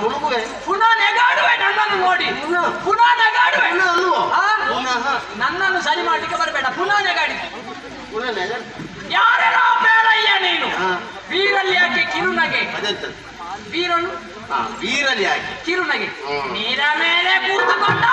ಮುಳುಗುವೆ, ಪುನಃ ನೆಗಾಡುವೆ ನನ್ನನ್ನು ನೋಡಿ, ಪುನಃ ನೆಗಾಡುವೆ. ನನ್ನನ್ನು ಸರಿ ಮಾಡ್ಲಿಕ್ಕೆ ಬರಬೇಡ, ಪುನಃ ನೆಗಾಡಿ. ಯಾರೆಲ್ಲ ಬೇಡಯ್ಯ ನೀನು. ವೀರಲ್ಲಿ ಯಾಕೆ ಕಿರುನಗೆ? ವೀರನು ವೀರಲ್ಲಿ ಯಾಕೆ ಕಿರುನಗೆ? ನೀರ ಮೇಲೆ ಕೂತುಕೊಂಡ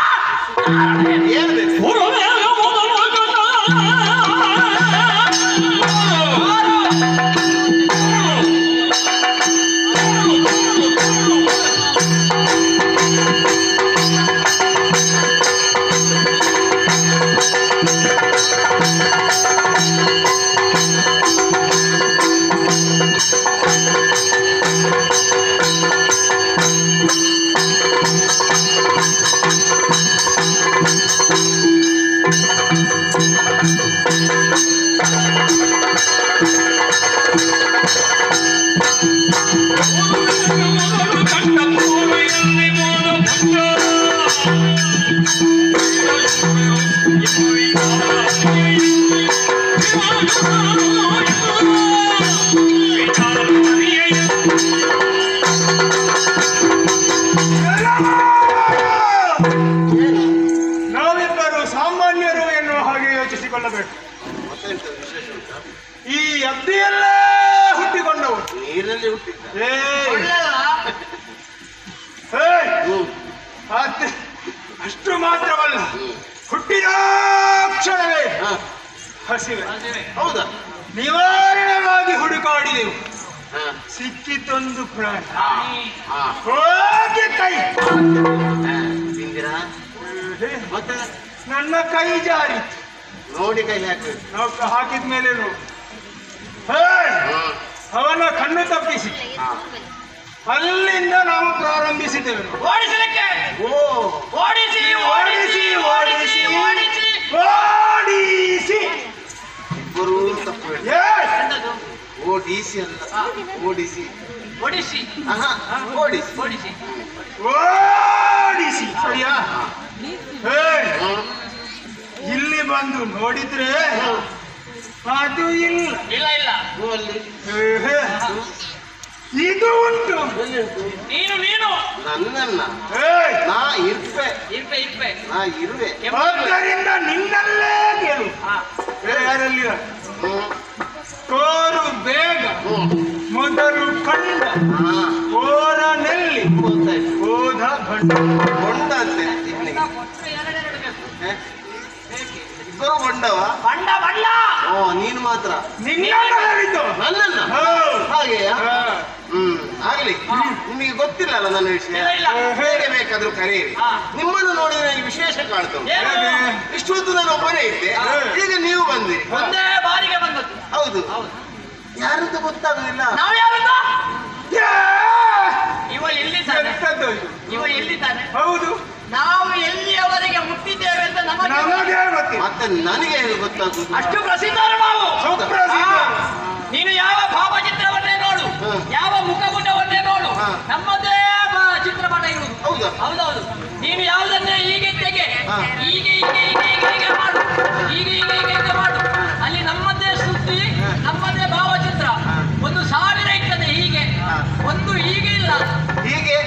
ನಾವಿಬ್ಬರು ಸಾಮಾನ್ಯರು ಎನ್ನುವ ಹಾಗೆ ಯೋಚಿಸಿಕೊಳ್ಳಬೇಕು. ಈ ಅಬ್ದಿಯಲ್ಲೇ ಹುಟ್ಟಿಕೊಂಡವು, ನೀರಲ್ಲಿ ಹುಟ್ಟಿ ಅಷ್ಟು ಮಾತ್ರವಲ್ಲ, ಹುಟ್ಟಿದ ಕ್ಷಣವೇ ಹಸಿವೆ. ಹೌದಾ? ನಿವಾರಣೆಗಾಗಿ ಹುಡುಕಾಡಿದೆವು, ಸಿಕ್ಕಿತೊಂದು ಪ್ರಾಣಿ. ಹೋಗಿ ಕೈ ಮತ್ತೆ ನನ್ನ ಕೈ ಜಾರಿ ನೋಡಿ ಕೈ ಹಾಕಬೇಕು. ನಾವು ಹಾಕಿದ ಮೇಲೆ ಅವನ ಕಣ್ಣು ತಪ್ಪಿಸಿ ಅಲ್ಲಿಂದ ನಾವು ಪ್ರಾರಂಭಿಸಿದ್ದೇವೆ. ಓಡಿಸಲಿಕ್ಕೆ ಓಡಿಸಿ ಓಡಿಸಿ ಓಡಿಸಿ ಓಡಿಸಿ ಓಡಿಸಿ ಇಬ್ಬರು ತಪ್ಪು ಓಡಿಸಿ ಅಲ್ಲ, ಓಡಿಸಿ ಓಡಿಸಿ ಓಡಿಸಿ ಓಡಿಸಿ ಓಡಿಸಿ ಸರಿಯಾ? ಇಲ್ಲಿ ಬಂದು ನೋಡಿದ್ರೆ ಅದು ಇಲ್ಲ, ಇಲ್ಲ ಇಲ್ಲ, ಇದು ಉಂಟು. ನೀನು ನೀನು ನನ್ನನ್ನ ನಾ ಇರ್ಪೆ ಇರ್ಪೆ ಇರ್ಪೆ ನಾ ಇರುವೆ. ಆದ್ದರಿಂದ ನಿನ್ನಲ್ಲೇ ಗೆಲು. ಯಾರಲ್ಲಿ ತೋರು ಬೇಗ ಮೊದಲು ಕಂಡ ಓರನೆಲ್ಲಿ ಹೋದ ಹೊಂಡ ಅಂತೆ ಇಬ್ಬರು ಹೊಂಡವ ಬಂಡ ಬಂಡ. ಓ ನೀನು ಮಾತ್ರ ನಿನ್ನನ್ನು ನನ್ನನ್ನ ಹಾಗೆಯಾ? ಆಗ್ಲಿ. ನಿಮಗೆ ಗೊತ್ತಿಲ್ಲಲ್ಲ ನನ್ನ ವಿಷಯ, ಹೇಗೆ ಬೇಕಾದ್ರೂ ಕರೆಯಿರಿ. ನಿಮ್ಮನ್ನು ನೋಡಿ ನನಗೆ ವಿಶೇಷ ಕಾಣ್ತದೆ. ಇಷ್ಟೊತ್ತು ನಾನು ಒಬ್ಬನೇ ಇದ್ದೆ, ಈಗ ನೀವು ಬಂದಿರಿ. ಒಂದೇ ಬಾರಿಗೆ ಬಂದದ್ದು. ಹೌದು, ಯಾರಂತ ಗೊತ್ತಾಗುದಿಲ್ಲ. ನಾವು ಯಾರಂತ? ಇವ ಎಲ್ಲಿದ್ದಾನೆ? ಇವ ಎಲ್ಲಿದ್ದಾನೆ? ಹೌದು, ನಾವು ಎಲ್ಲಿಯವರೆಗೆ ಮುಟ್ಟಿದ್ದೇವೆ ಅಂತ ನಮಗೆ ಮತ್ತೆ ನನಗೆ ಹೇಗೆ ಗೊತ್ತಾಗುದು? ಅಷ್ಟು ಪ್ರಸಿದ್ಧ ನಾವು. ನೀನು ಯಾವ ಭಾವಚಿತ್ರವನ್ನೇ ನೋಡು, ಯಾವ ಮುಖಗುಟವನ್ನೇ ನೋಡು, ನಮ್ಮದೇ ಚಿತ್ರಪಟ ಇರುವುದು. ಹೌದೌದು. ನೀನು ಯಾವುದನ್ನೇ ಹೀಗೆ ತೆಗೆ, ಹೀಗೆ ಹೀಗೆ ಹೀಗೆ ಹೀಗೆ ಹೀಗೆ ಮಾಡು, ಹೀಗೆ ಹೀಗೆ ಹೀಗೆ ಹೀಗೆ ಮಾಡು, ಅಲ್ಲಿ ನಮ್ಮದೇ ಸುದ್ದಿ, ನಮ್ಮದೇ ಭಾವಚಿತ್ರ. 1000 ಇರ್ತದೆ ಹೀಗೆ, ಒಂದು ಹೀಗೆ ಇಲ್ಲ ಹೀಗೆ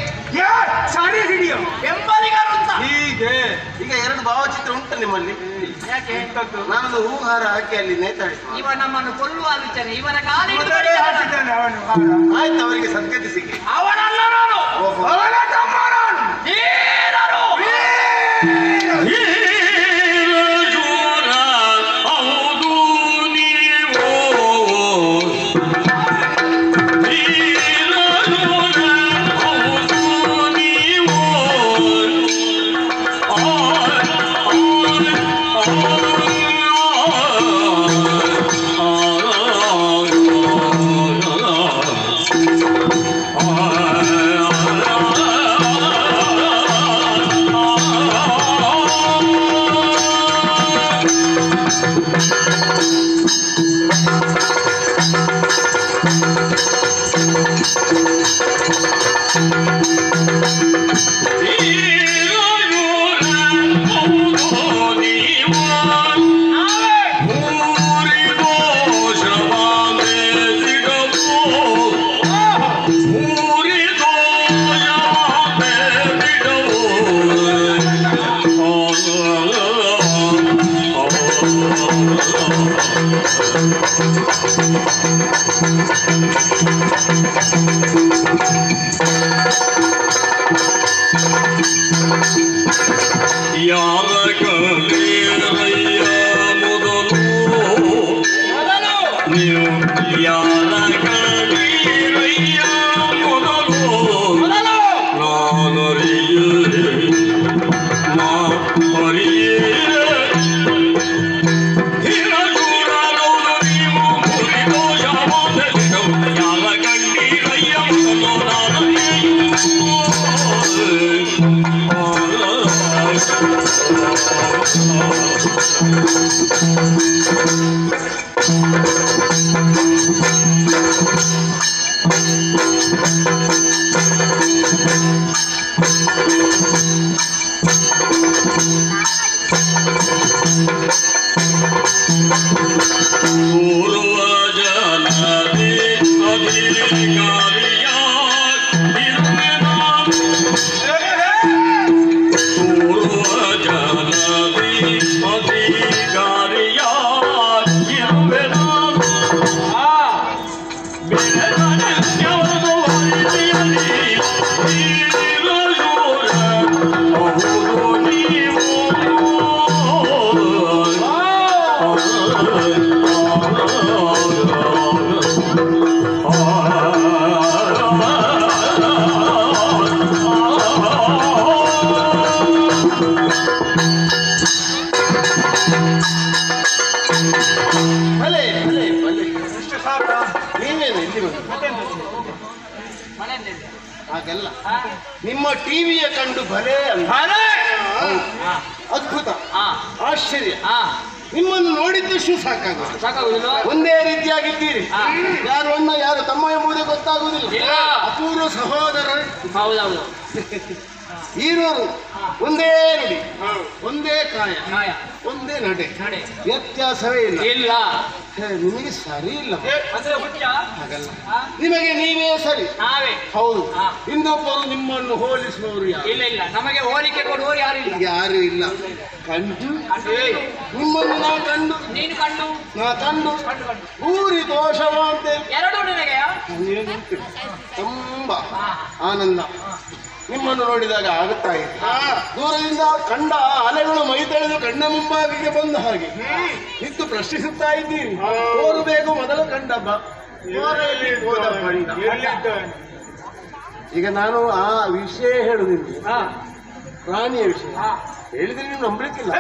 ಸಾರಿ ಹಿಡಿಯೋ ಬೆಂಬಲಿಗರು ಅಂತ ಹೀಗೆ. ಈಗ 2 ಭಾವಚಿತ್ರ ಉಂಟು ನಿಮ್ಮಲ್ಲಿ. ಯಾಕೆ? ನಾನೊಂದು ಹೂಹಾರ ಹಾಕಿ ಅಲ್ಲಿ ನೇತಾಡಿ. ಇವ ನಮ್ಮನ್ನು ಕೊಲ್ಲುವ ಆಲೋಚನೆ, ಇವನ ಕಾಲಿ ಹಾಕಿದ್ದಾನೆ ಅವನು. ಆಯ್ತು, ಅವರಿಗೆ ಸದ್ಗತಿ ಸಿಕ್ಕಿ. ಅವನಲ್ಲ ನಾನು, ಅವನ ತಮ್ಮ ನಾನು. ವೀರರು. ಭಲೆ ಭಲೆ ಭಲೆ ಎಷ್ಟು ಸಾಕ ನೀವೇನು ಇಲ್ಲಿ ಬಂದು ಮನೆಯಲ್ಲಿ ಹಾಗೆಲ್ಲ ನಿಮ್ಮ ಟಿವಿಯ ಕಂಡು ಭಲೆ ಅಂತ ಹೌದು. ಅದ್ಭುತ ಆಶ್ಚರ್ಯ ನಿಮ್ಮನ್ನು ನೋಡಿದ್ದಷ್ಟು ಸಾಕಾಗುತ್ತೆ ಸಾಕಾಗುದಿಲ್ಲ ಒಂದೇ ರೀತಿಯಾಗಿದ್ದೀರಿ ಯಾರು ಅಣ್ಣ ಯಾರು ತಮ್ಮ ಎಂಬುದೇ ಗೊತ್ತಾಗುವುದಿಲ್ಲ ಇಲ್ಲ. ಅಪೂರ್ವ ಸಹೋದರರು ಹೌದೌದು ಹೀರೋರು ಒಂದೇ ನುಡಿ ಒಂದೇ ಕಾಯ ನ್ಯಾಯ ಒಂದೇ ನಡೆ ನಡೆ ವ್ಯತ್ಯಾಸವೇ ಇಲ್ಲ ಇಲ್ಲ ಹೇ, ನಿಮಗೆ ಸರಿ ಇಲ್ಲ ಅಂದ್ರೆ ಹುಚ್ಚ ಹಾಗಲ್ಲ ನಿಮಗೆ ನೀವೇ ಸರಿ ನಾವೇ ಹೌದು ಹಾ. ಇನ್ನೊಬ್ಬರು ನಿಮ್ಮನ್ನು ಹೋಲಿಸುವವರು ಯಾರು ಇಲ್ಲ ಇಲ್ಲ ನಮಗೆ ಹೋಲಿಕೆ ಕೊಡುವವರು ಯಾರು ಇಲ್ಲ ಯಾರು ಇಲ್ಲ ಕಂಡು ಏಯ್, ನಿಮ್ಮನ್ನು ನಾ ಕಂಡು ನೀನು ಕಂಡು ನಾ ಕಂಡು ಕಂಡು ಕಂಡು ಊರಿ ದೋಷವ ಅಂತೇಳಿ ಎರಡು ನಿನಗೆ ನನಗೇನುಂಟು ತುಂಬಾ ಆನಂದ ನಿಮ್ಮನ್ನು ನೋಡಿದಾಗ ಆಗುತ್ತಾ ಇದೆ ದೂರದಿಂದ ಕಂಡ ಅಲೆಗಳು ಮೈ ತೆಳೆದು ಕಣ್ಣ ಮುಂಭಾಗಿಗೆ ಬಂದ ಹಾಗೆ ನಿಂತು ಪ್ರಶ್ನಿಸುತ್ತಾ ಇದ್ದೀರಿ ತೋರಬೇಕು ಮೊದಲು ಕಂಡ ಬೋರೆಯಲ್ಲಿ ಹೋದ ಬಂಡ. ಈಗ ನಾನು ಆ ವಿಷಯ ಹೇಳುದಿಲ್ಲ ಪ್ರಾಣಿಯ ವಿಷಯ ಹೇಳಿದ್ರೆ ನೀವು ನಂಬಲಿಕ್ಕಿಲ್ಲ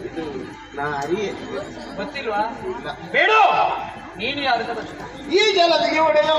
ಇದು ನಾ ಅರಿಯೇ ಗೊತ್ತಿಲ್ವಾ ಇಲ್ಲ ಬೇಡ ನೀನು ಯಾರು ಅಂತ ಗೊತ್ತಿಲ್ಲ. ಈ ಜಲದಿಗೆ ಒಡೆಯ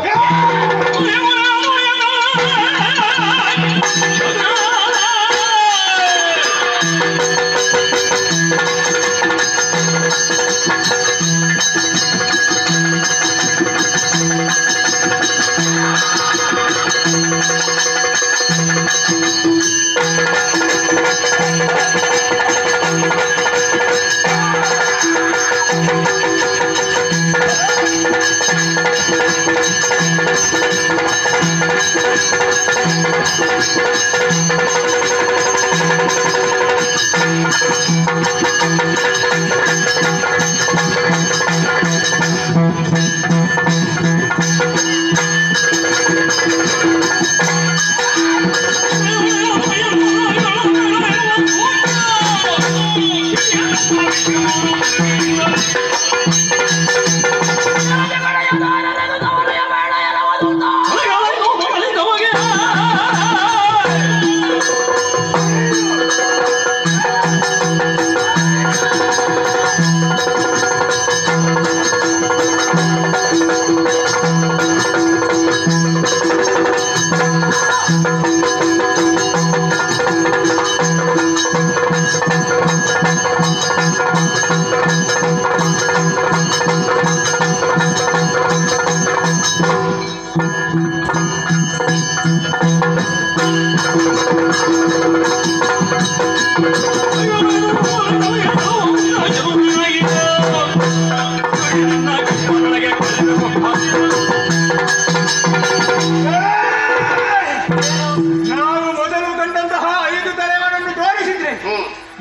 ನಾವು ಮೊದಲು ಕಂಡಂತಹ 5 ತಲೆಗಳನ್ನು ತೋರಿಸಿದ್ರೆ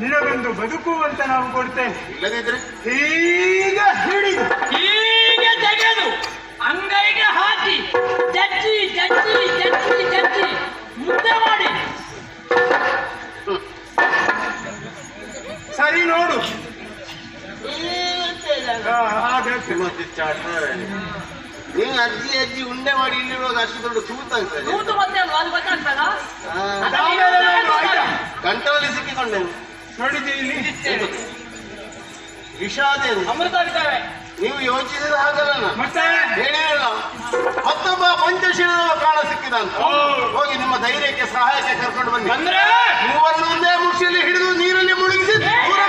ನಿನಗೊಂದು ಬದುಕು ಅಂತ ನಾವು ಕೊಡ್ತೇವೆ. ಇಲ್ಲದಿದ್ರೆ ಈಗ ಹಿಡಿದು ಹೀಗೆ ತೆಗೆದು ಅಂಗೈಗೆ ಹಾಕಿ ಜಜ್ಜಿ ಜಜ್ಜಿ ಜಜ್ಜಿ ಜಜ್ಜಿ ಮುದ್ದೆ ಮಾಡಿ ಸರಿ ನೋಡು. ಹಾಗೆ ಮತ್ತೆ ಚಾಟ ನೀವು ಅಜ್ಜಿ ಅಜ್ಜಿ ಉಂಡೆ ಮಾಡಿ ಇಲ್ಲಿರುವಾಗ ಅಷ್ಟು ದೊಡ್ಡ ತೂತ ಆಗ್ತದೆ ತೂತು ಮತ್ತೆ ಅಲ್ವಾ ಅದು ಗೊತ್ತಾಗ್ತದ ಗಂಟಲಲ್ಲಿ ಸಿಕ್ಕಿಕೊಂಡೇನು ನೋಡಿದ್ದೆ ಇಲ್ಲಿ ವಿಷಾದೇನು ಅಮೃತ ಆಗ್ತೇವೆ ನೀವು ಯೋಚಿಸಿದ ಹಾಗಲ್ಲ ಮತ್ತೆ ಹೇಳಿರಲ್ಲ ಮತ್ತೊಬ್ಬ ಪಂಚಶೀಲದ ಸಿಕ್ಕಿದ ಅಂತ ಹೋಗಿ ನಿಮ್ಮ ಧೈರ್ಯಕ್ಕೆ ಸಹಾಯಕ್ಕೆ ಕರ್ಕೊಂಡು ಬನ್ನಿ. ಅಂದ್ರೆ ಮೂವರನ್ನು ಒಂದೇ ಮುಷ್ಟಿಯಲ್ಲಿ ಹಿಡಿದು ನೀರಲ್ಲಿ ಮುಳುಗಿಸಿ ದೂರ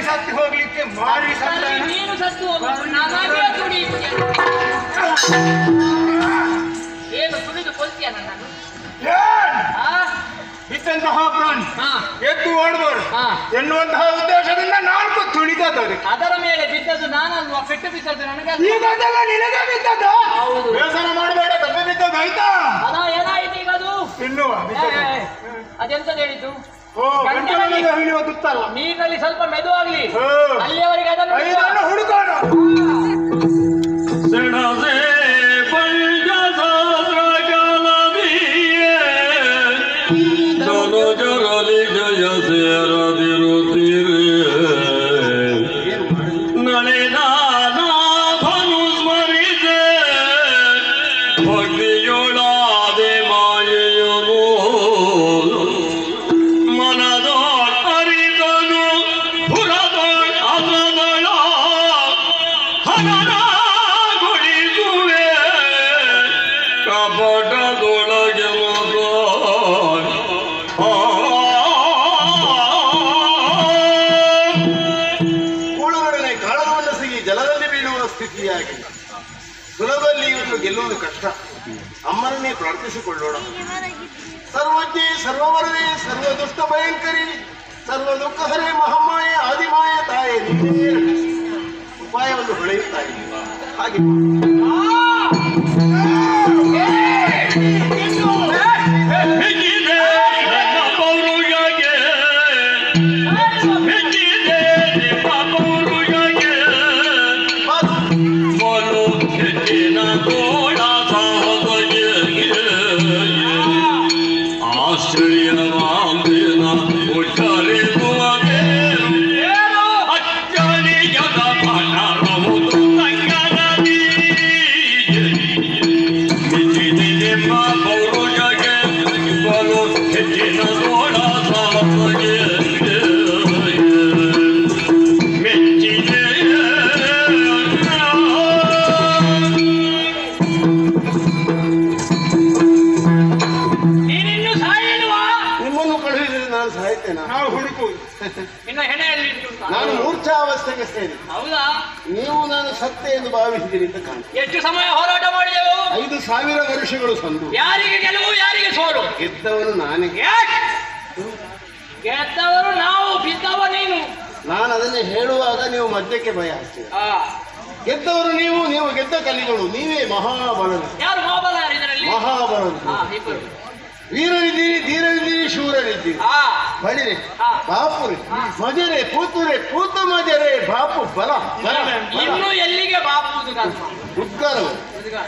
ಸತ್ತು ಹೋಗ್ಲಿಕ್ಕೆ ಮಾರಿ ನೀನು ಸತ್ತು ನಾನಾಗೇ ತುಡಿಯುತ್ತೆ. ಏನು ತುಳಿದು ಕೊಲ್ತೀಯ ನನ್ನನ್ನು? ಇದ್ದಂತಹ ಪ್ರಾಣಿ ಎದ್ದು ಓಡಬಾರ್ದು ಎನ್ನುವಂತಹ ಉದ್ದೇಶದಿಂದ ನಾಲ್ಕು ತುಳಿದವರು ಅದರ ಮೇಲೆ ಬಿದ್ದದ್ದು ನಾನಲ್ವಾ? ಪೆಟ್ಟು ಬಿದ್ದದ್ದು ನನಗೆ. ಈಗದೆಲ್ಲ ನಿನಗೆ ಬಿದ್ದದ್ದು. ಹೌದು. ಬೇಸರ ಮಾಡಬೇಡ, ತಪ್ಪೆ ಬಿದ್ದದ್ದು ಆಯ್ತಾ? ಅದ ಏನಾಯ್ತು ಈಗ ಅದು? ತಿನ್ನುವ ಅದೆಂತದ್ದು ಹೇಳಿದ್ದು? ಗೊತ್ತಲ್ಲ, ನೀರಲ್ಲಿ ಸ್ವಲ್ಪ ಮೆದುವಾಗ್ಲಿ, ಅಲ್ಲಿಯವರೆಗೆ ಅದನ್ನು ಹುಡುಕೋಣ. ಸುಲಭದಲ್ಲಿ ಇವತ್ತು ಗೆಲ್ಲುವುದು ಕಷ್ಟ. ಅಮ್ಮನನ್ನೇ ಪ್ರಾರ್ಥಿಸಿಕೊಳ್ಳೋಣ. ಸರ್ವಜ್ಞೆ ಸರ್ವವರದೆ ಸರ್ವ ದುಷ್ಟ ಭಯಂಕರಿ ಸರ್ವ ದುಃಖ ಹರೇ ಮಹಾಮಾಯೆ ಆದಿಮಾಯ ತಾಯೇ ನೀನೇ ಉಪಾಯವನ್ನು ಹೊಳೆಯುತ್ತಾ ಇದ್ದೀವ. ಹಾಗೆ ನಾನು ಮೂರ್ಛಾವಸ್ಥೆಗೆ ಸೇರಿ. ಹೌದಾ? ನೀವು ನಾನು ಸತ್ಯ ಎಂದು ಭಾವಿಸಿದ್ದೀರಿ ಅಂತ ಕಾಣ್ತದೆ. ಎಷ್ಟು ಸಮಯ ಹೋರಾಟ ಮಾಡಿದೆವು? 5,000 ವರ್ಷಗಳು ಸಂದು. ಯಾರಿಗೆ ಗೆಲುವು ಯಾರಿಗೆ ಸೋಲು? ಗೆದ್ದವನು ನಾನೇ. ಗೆದ್ದವರು ನಾವು, ಬಿದ್ದವ ನೀನು. ನಾನು ಅದನ್ನೇ ಹೇಳುವಾಗ ನೀವು ಮಧ್ಯಕ್ಕೆ ಭಯ ಹಚ್ಚಿದ. ಗೆದ್ದವರು ನೀವು, ನೀವು ಗೆದ್ದ ಕಲಿಗಳು ನೀವೇ ಮಹಾಬಲರು. ಯಾರು ಮಹಾಬಲ ಇದರಲ್ಲಿ? ಮಹಾಬಲರು. ವೀರನಿದ್ದೀರಿ, ಧೀರನಿದ್ದೀರಿ, ಶೂರನಿದ್ದೀರಿ. ಬಳಿರೆ ಬಾಪುರೆ ಮಜರೆ ಪೂತುರೆ ಪೂತ ಮಜರೆ ಬಾಪು ಬಲ ಬಲ. ಇನ್ನು ಎಲ್ಲಿಗೆ ಬಾಪುವುದು? ಉದ್ಗಾರವು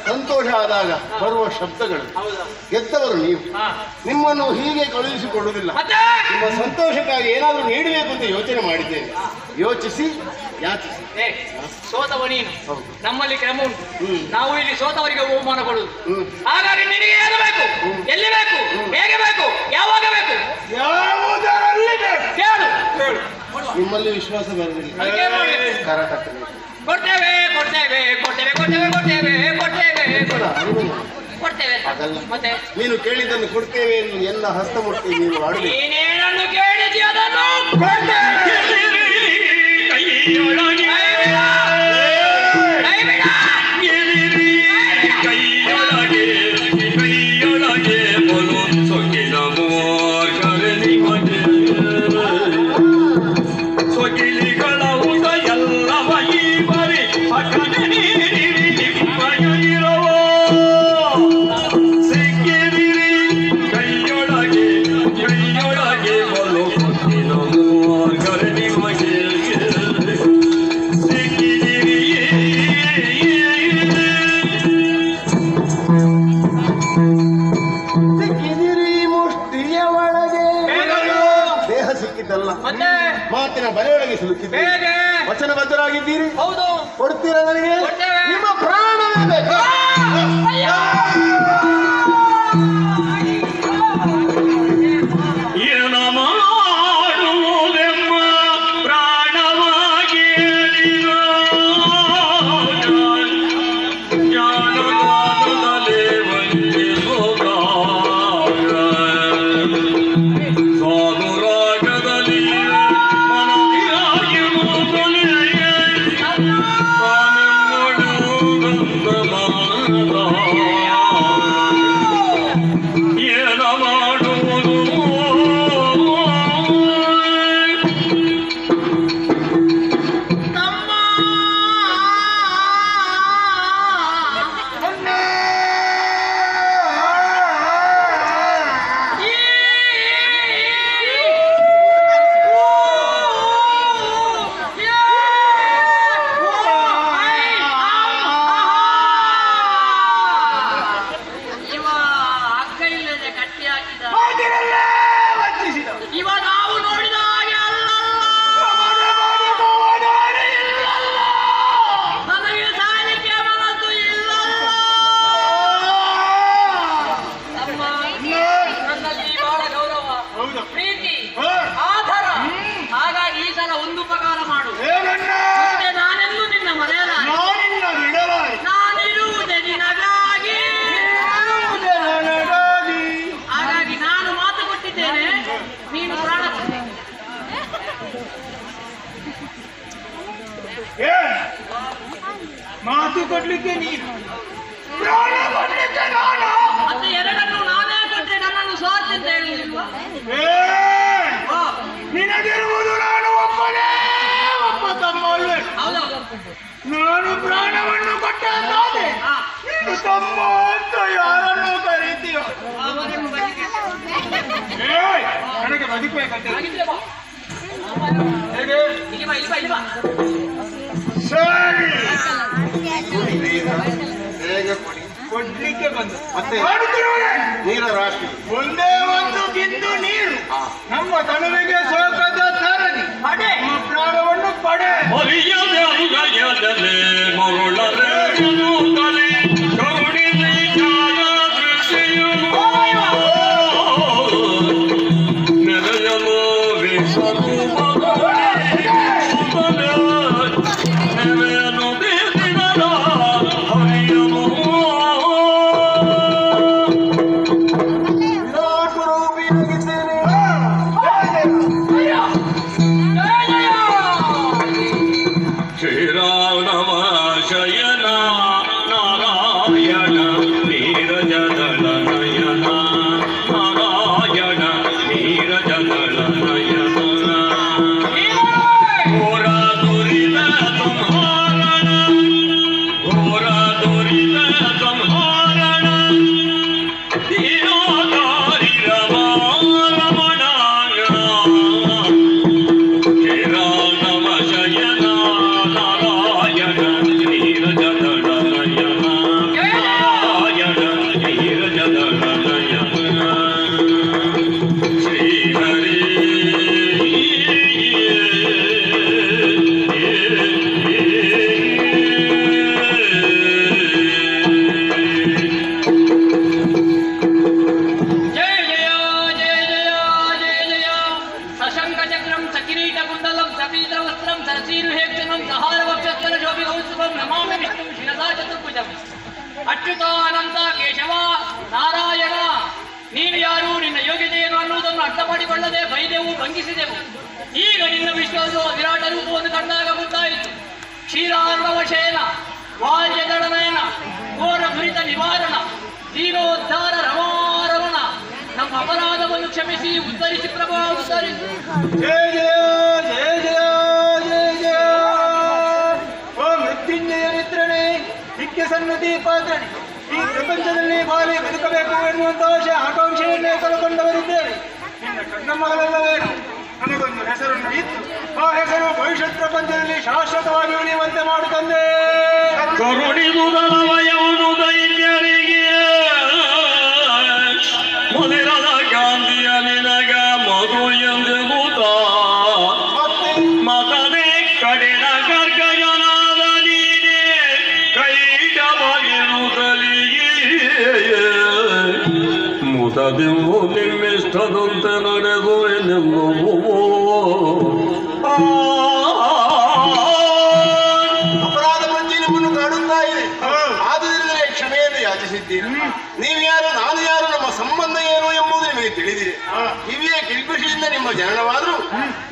ಸಂತೋಷ ಆದಾಗ ಬರುವ ಶಬ್ದಗಳು. ಹೌದಾ? ಗೆದ್ದವರು ನೀವು. ಹಾ. ನಿಮ್ಮನ್ನು ಹೀಗೆ ಕಳುಹಿಸಿಕೊಡುವುದಿಲ್ಲ. ಮತ್ತೆ ನಿಮ್ಮ ಸಂತೋಷಕ್ಕಾಗಿ ಏನಾದರೂ ನೀಡಬೇಕು ಅಂತ ಯೋಚನೆ ಮಾಡಿದ್ದೇನೆ. ಯೋಚಿಸಿ ಯಾಚಿಸಿ. ಏ, ಸೋತವ ನೀನು. ಹೌದು. ನಮ್ಮಲ್ಲಿ ಕ್ರಮ ಉಂಟು. ಹ್ಮ್. ನಾವು ಇಲ್ಲಿ ಸೋತವರಿಗೆ ಬಹುಮಾನ ಕೊಡುವುದು. ಹ್ಮ್. ಹಾಗಾಗಿ ನಿನಗೆ ಏನು ಬೇಕು, ಎಲ್ಲಿ ಬೇಕು, ಹೇಗೆ ಬೇಕು, ಯಾವಾಗ ಬೇಕು, ಯಾವುದರಲ್ಲಿ ಬೇಕು ಕೇಳು. ಕೊಡುವ. ನಿಮ್ಮಲ್ಲಿ ವಿಶ್ವಾಸ ಬರಲಿಲ್ಲ. ಅದಕ್ಕೆ ಏನ್ ಮಾಡ್ಬೇಕು? ಕರ ಕಟ್ಟಬೇಕು. ಕೊಡ್ತೇವೆ ಕೊಡ್ತೇವೆ ಕೊಡ್ತೇವೆ ಕೊಡ್ತೇವೆ ಕೊಡ್ತೇವೆ ಕೊಡ್ತೇವೆ ಕೊಡ್ತೇವೆ. ಅದಲ್ಲ. ಮತ್ತೆ ನೀನು ಕೇಳಿದ್ದನ್ನು ಕೊಡ್ತೇವೆ ಎಂದು ಎಲ್ಲ ಹಸ್ತ ಮುಟ್ಟಿ ನೀನು ಆಡಬೇಕು. ನೀನೇನನ್ನು ಕೇಳಿದ್ಯ ಅದನ್ನು ಕೊಡ್ತೇವೆ. ಕೈಯೊಳಗೆ ಮತ್ತೆ ಮಾತಿನ ಬಲೆಯೊಳಗೆ ಸಿಲುಕಿದ್ದೀರಿ. ಹೇಗೆ? ವಚನಬದ್ಧರಾಗಿದ್ದೀರಿ. ಹೌದು. ಕೊಡ್ತೀರಾ ನನಗೆ? ಕೊಡ್ತೇವೆ. ನಿಮ್ಮ ಪ್ರಾಣವೇ ಬೇಕು. ಇವ ನಾವು ನೋಡಿದ ಹಾಗೆ ಅಲ್ಲ. ನನಗೆ ಸಾಯಲಿಕ್ಕೆ ಮನಸ್ಸು ಇಲ್ಲ. ನನ್ನಲ್ಲಿ ಬಹಳ ಗೌರವ, ಪ್ರೀತಿ, ಆಧಾರ. ಹಾಗಾಗಿ ಈ ಸಲ ಒಂದು ಉಪಕಾರ ಮಾಡು. ಮತ್ತೆ ನಾನೆಂದು ನಿನ್ನ ಮರೆಯಲಾರೆ. ನಾನಿರುವುದೇ ನಿನಗಾಗಿ. ಹಾಗಾಗಿ ನಾನು ಮಾತು ಕೊಟ್ಟಿದ್ದೇನೆ, ನೀನು ಪ್ರಾಣ ಕೊಟ್ಟೆ. ಮಾತು ಕೊಡ್ಲಿಕ್ಕೆ ನೀನು, ಪ್ರಾಣ ಕೊಡ್ಲಿಕ್ಕೆ ನಾನು. ಮತ್ತೆ ಎರಡನ್ನು ನಾನೇ ಕೊಟ್ಟರೆ ನನ್ನನ್ನು ಸ್ವಾರ್ಥ ಅಂತ ಹೇಳುವುದಿಲ್ವಾ? ನಿನಗಿರುವುದು ನಾನು ಒಬ್ಬನೇ, ಒಬ್ಬ ತಮ್ಮ ಅಲ್ಲೇ. ಹೌದೌದು. ನಾನು ಪ್ರಾಣವನ್ನು ಕೊಟ್ಟ ನಾನೇ. ನೀನು ತಮ್ಮ ಅಂತ ಯಾರನ್ನು ಕರೀತೀಯ? ಅವರನ್ನು ಬದಿಗೆ ನನಗೆ ಬದುಕಬೇಕಂತ ಹಾಗಿದ್ರೆ ಬಾ. ಹೇಗೆ? ಇಲ್ಲಿ ಬಾ, ಇಲ್ಲಿ ಬಾ, ಇಲ್ಲಿ ಬಾ. ಸರಿ, ಹೇಗೆ ಕೊಡಿ. ಕೊಡ್ಲಿಕ್ಕೆ ಬಂದು ಮತ್ತೆ ಮಾಡುತ್ತಿರುವೆ. ನೀರ ರಾಶಿ. ಒಂದೇ ಒಂದು ಬಿಂದು ನೀರು ನಮ್ಮ ತನುವಿಗೆ ಸೋಕದ ಸರದಿ. ಪಡೆ. ನಮ್ಮ ಪ್ರಾಣವನ್ನು ಪಡೆ. ವಿರಾಟ್ ರೂಪಿಯಾಗಿದ್ದೇನೆ. ವಕ್ತ್ರಂ ಸರಸೀರುಹೇಕ್ಷಣಂ ಸಹಾರವಕ್ಷಸ್ಥಲ ಶೋಭಿಗೌಸ್ತುಭಂ ನಮಾಮಿ ವಿಷ್ಣುಂ ಶಿರಸಾ ಚತುರ್ಭುಜಂ. ಅಚ್ಯುತಾನಂದ ಕೇಶವ ನಾರಾಯಣ, ನೀನು ಯಾರು, ನಿನ್ನ ಯೋಗ್ಯತೆಯನ್ನು ಅನ್ನುವುದನ್ನು ಅರ್ಥ ಮಾಡಿಕೊಳ್ಳದೆ ಬೈದೆವು, ಭಂಗಿಸಿದೆವು. ಈಗ ನಿನ್ನ ವಿಶ್ವದ ವಿರಾಟ ರೂಪವನ್ನು ಕಂಡಾಗ ಗೊತ್ತಾಯಿತು. ಕ್ಷೀರಾರ್ಣವಶಯನ ವಾಲ್ಯದಳನಯನ ಘೋರ ದುರಿತ ನಿವಾರಣ ದೀನೋದ್ಧಾರ ರಮಾರಮಣ, ನಮ್ಮ ಅಪರಾಧವನ್ನು ಕ್ಷಮಿಸಿ ಉದ್ಧರಿಸಿ ಪ್ರಭು ಉದ್ಧರಿಸಿ. ಜಯ ಜಯ ಜಯ ಜಯ ಜಯ ಜಯ. ಓ ಮೃತ್ಯುಂಜಯ ಮಿತ್ರನೇ, ನಿತ್ಯ ಸನ್ನತಿ ಪಾತ್ರನೆ, ಈ ಪ್ರಪಂಚದಲ್ಲಿ ಬಾಳಿ ಬದುಕಬೇಕು ಎನ್ನುವಂತಹ ಆಕಾಂಕ್ಷೆಯನ್ನೇ ಕಳ್ಕೊಂಡವರಿದ್ದೇವೆ. ನಿನ್ನ ಕಣ್ಣಮಗಲಲ್ಲವೇನು, ನನಗೊಂದು ಹೆಸರನ್ನು ಇತ್ತು, ಆ ಹೆಸರು ಭವಿಷ್ಯತ್ ಪ್ರಪಂಚದಲ್ಲಿ ಶಾಶ್ವತವಾಗಿ ಉಳಿಯುವಂತೆ ಮಾಡುತ್ತಂದೆ. ಕರುಣಿದುದಲವಯವನು ದೈತ್ಯರಿಗೆ ಮುದಿರದ ಗಾಂಧಿಯ ನಿನಗ ಮಧು ಎಂದೆನುತ ಮತನೇ ಕಡಿನ ಕರ್ಕಜನಾದ ನೀನೆ ಕೈಟವಾಗಿರುತ್ತಲಿಗೆ ಮುತದೆವು ನಿಮ್ಮಿಷ್ಟದಂತೆ ನಡೆದು ಎನ್ನೆಲ್ಲವೂ ಅಪರಾಧ ಮಂಜಿ ನಿಮ್ಮನ್ನು ಕಾಡುತ್ತಾ ಇದೆ. ಆದುದರಿಂದಲೇ ಕ್ಷಮೆಯನ್ನು ಯಾಚಿಸಿದ್ದೀರಿ. ನೀವ್ಯಾರು, ನಾನು ಯಾರು, ನಮ್ಮ ಸಂಬಂಧ ಏನು ಎಂಬುದು ನಿಮಗೆ ತಿಳಿದಿದೆ. ಕಿವಿಯ ಕಿಲ್ಬಿಷಿಯಿಂದ ನಿಮ್ಮ ಜನನವಾದರೂ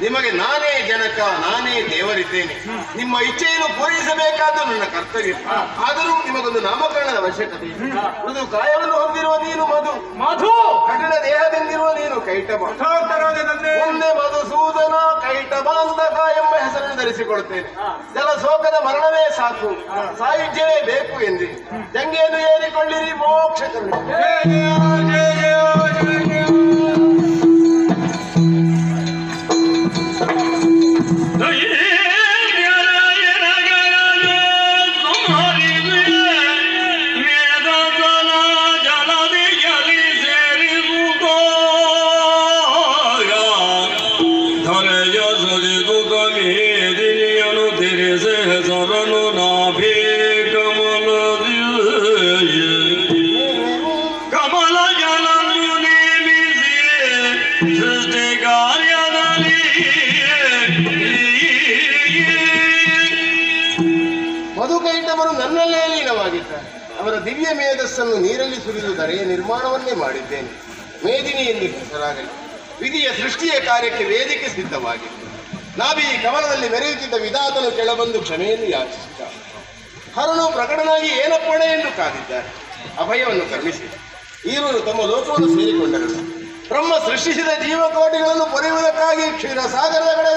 ನಿಮಗೆ ನಾನೇ ಜನಕ, ನಾನೇ ದೇವರಿದ್ದೇನೆ. ನಿಮ್ಮ ಇಚ್ಛೆಯನ್ನು ಪೂರೈಸಬೇಕಾದ ನನ್ನ ಕರ್ತವ್ಯ. ಆದರೂ ನಿಮಗೊಂದು ನಾಮಕರಣದ ಅವಶ್ಯಕತೆ ಇದೆ. ಮೃದು ಕಾಯವನ್ನು ಹೊಂದಿರುವ ನೀನು ಮಧು, ಮಧು ಕಠಿಣ ದೇಹದಿಂದಿರುವ ನೀನು ಕೈಟಭ. ಮುಂದೆ ಮಧುಸೂದನ ಕೈಟಭ ಅಂತಕ ಎಂಬ ಹೆಸರನ್ನು ಧರಿಸಿಕೊಡುತ್ತೇನೆ. ಜಲಶೋಕದ ಮರಣವೇ ಸಾಕು, ಸಾಯುಜ್ಯವೇ ಬೇಕು ಎಂದಿ ಜಂಗೆಯನ್ನು ಏರಿಕೊಳ್ಳಿರಿ ಮೋಕ್ಷ ಕರುಣೆ. ಮಧುಕೈಟವರು ನನ್ನಲ್ಲೇ ಲೀನವಾಗಿದ್ದಾರೆ. ಅವರ ದಿವ್ಯ ಮೇಧಸ್ಸನ್ನು ನೀರಲ್ಲಿ ಸುರಿದು ಧರೆಯ ನಿರ್ಮಾಣವನ್ನೇ ಮಾಡಿದ್ದೇನೆ. ಮೇದಿನಿ ಎಂದು ಹೆಸರಾಗಲಿ. ವಿಧಿಯ ಸೃಷ್ಟಿಯ ಕಾರ್ಯಕ್ಕೆ ವೇದಿಕೆ ಸಿದ್ಧವಾಗಿದೆ. ನಾಭಿ ಕಮಲದಲ್ಲಿ ಮೆರೆಯುತ್ತಿದ್ದ ವಿಧಾತನು ಕೆಳಬಂದು ಕ್ಷಮೆಯನ್ನು ಯಾಚಿಸಿದ್ದ. ಹರನು ಪ್ರಕಟನಾಗಿ ಏನಪ್ಪಣೆ ಎಂದು ಕಾದಿದ್ದಾರೆ. ಅಭಯವನ್ನು ಕರುಣಿಸಿ ಇವರು ತಮ್ಮ ಲೋಕವನ್ನು ಸೇರಿಕೊಂಡರು. ಬ್ರಹ್ಮ ಸೃಷ್ಟಿಸಿದ ಜೀವಕೋಟಿಗಳನ್ನು ಪೊರೆಯುವುದಕ್ಕಾಗಿ ಕ್ಷೀರ ಸಾಗರದ ಕಡೆ